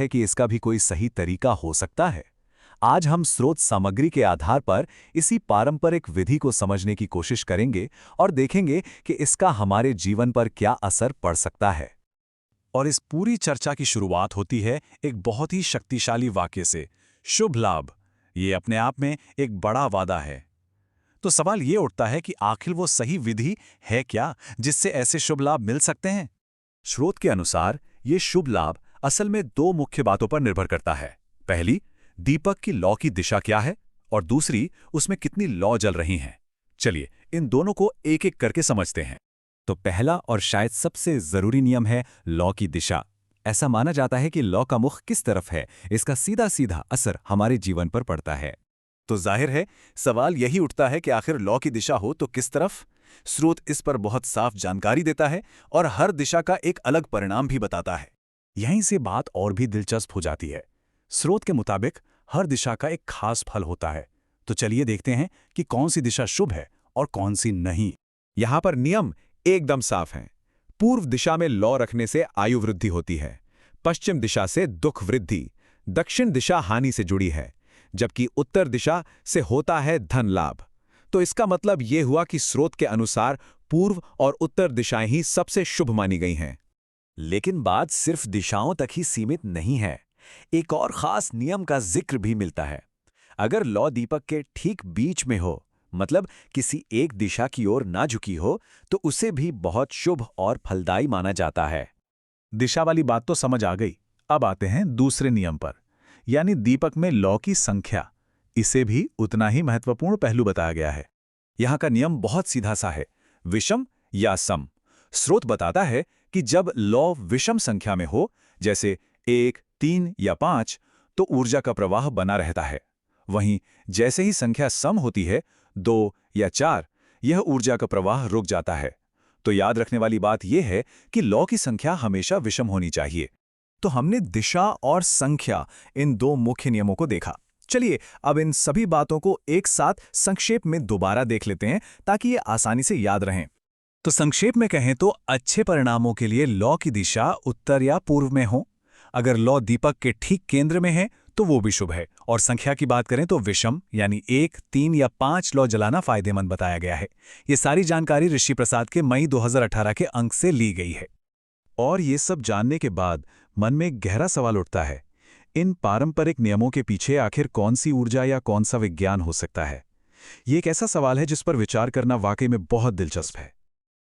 है कि इसका भी कोई सही तरीका हो सकता है? आज हम स्रोत सामग्री के आधार पर इसी पारंपरिक विधि को समझने की कोशिश करेंगे और देखेंगे कि इसका हमारे जीवन पर क्या असर पड़ सकता है। और इस पूरी चर्चा की शुरुआत होती है एक बहुत ही शक्तिशाली वाक्य से, शुभ लाभ। ये अपने आप में एक बड़ा वादा है। तो सवाल ये उठता है कि आखिर वो सही विधि है क्या जिससे ऐसे शुभ लाभ मिल सकते हैं? स्रोत के अनुसार ये शुभ लाभ असल में दो मुख्य बातों पर निर्भर करता है। पहली, दीपक की लौ की दिशा क्या है, और दूसरी, उसमें कितनी लौ जल रही हैं। चलिए इन दोनों को एक एक करके समझते हैं। तो पहला और शायद सबसे जरूरी नियम है लौ की दिशा। ऐसा माना जाता है कि लौ का मुख किस तरफ है, इसका सीधा सीधा असर हमारे जीवन पर पड़ता है। तो जाहिर है सवाल यही उठता है कि आखिर लौ की दिशा हो तो किस तरफ। स्रोत इस पर बहुत साफ जानकारी देता है और हर दिशा का एक अलग परिणाम भी बताता है। यहीं से बात और भी दिलचस्प हो जाती है। स्रोत के मुताबिक हर दिशा का एक खास फल होता है। तो चलिए देखते हैं कि कौन सी दिशा शुभ है और कौन सी नहीं। यहां पर नियम एकदम साफ हैं। पूर्व दिशा में लौ रखने से आयु वृद्धि होती है, पश्चिम दिशा से दुख वृद्धि, दक्षिण दिशा हानि से जुड़ी है, जबकि उत्तर दिशा से होता है धन लाभ। तो इसका मतलब यह हुआ कि स्रोत के अनुसार पूर्व और उत्तर दिशाएं ही सबसे शुभ मानी गई हैं। लेकिन बात सिर्फ दिशाओं तक ही सीमित नहीं है। एक और खास नियम का जिक्र भी मिलता है। अगर लौ दीपक के ठीक बीच में हो, मतलब किसी एक दिशा की ओर ना झुकी हो, तो उसे भी बहुत शुभ और फलदायी माना जाता है। दिशा वाली बात तो समझ आ गई। अब आते हैं दूसरे नियम पर, यानी दीपक में लौ की संख्या। इसे भी उतना ही महत्वपूर्ण पहलू बताया गया है। यहाँ का नियम बहुत सीधा सा है, विषम या सम। स्रोत बताता है कि जब लौ विषम संख्या में हो, जैसे 1, 3 या 5, तो ऊर्जा का प्रवाह बना रहता है। वहीं जैसे ही संख्या सम होती है, 2 या 4, यह ऊर्जा का प्रवाह रुक जाता है। तो याद रखने वाली बात यह है कि लौ की संख्या हमेशा विषम होनी चाहिए। तो हमने दिशा और संख्या, इन दो मुख्य नियमों को देखा। चलिए अब इन सभी बातों को एक साथ संक्षेप में दोबारा देख लेते हैं ताकि ये आसानी से याद रहें। तो संक्षेप में कहें तो अच्छे परिणामों के लिए लौ की दिशा उत्तर या पूर्व में हो। अगर लौ दीपक के ठीक केंद्र में है तो वो भी शुभ है। और संख्या की बात करें तो विषम यानी 1, 3 या 5 लौ जलाना फायदेमंद बताया गया है। ये सारी जानकारी ऋषि प्रसाद के मई 2018 के अंक से ली गई है। और ये सब जानने के बाद मन में एक गहरा सवाल उठता है, इन पारंपरिक नियमों के पीछे आखिर कौन सी ऊर्जा या कौन सा विज्ञान हो सकता है? ये एक ऐसा सवाल है जिस पर विचार करना वाकई में बहुत दिलचस्प है।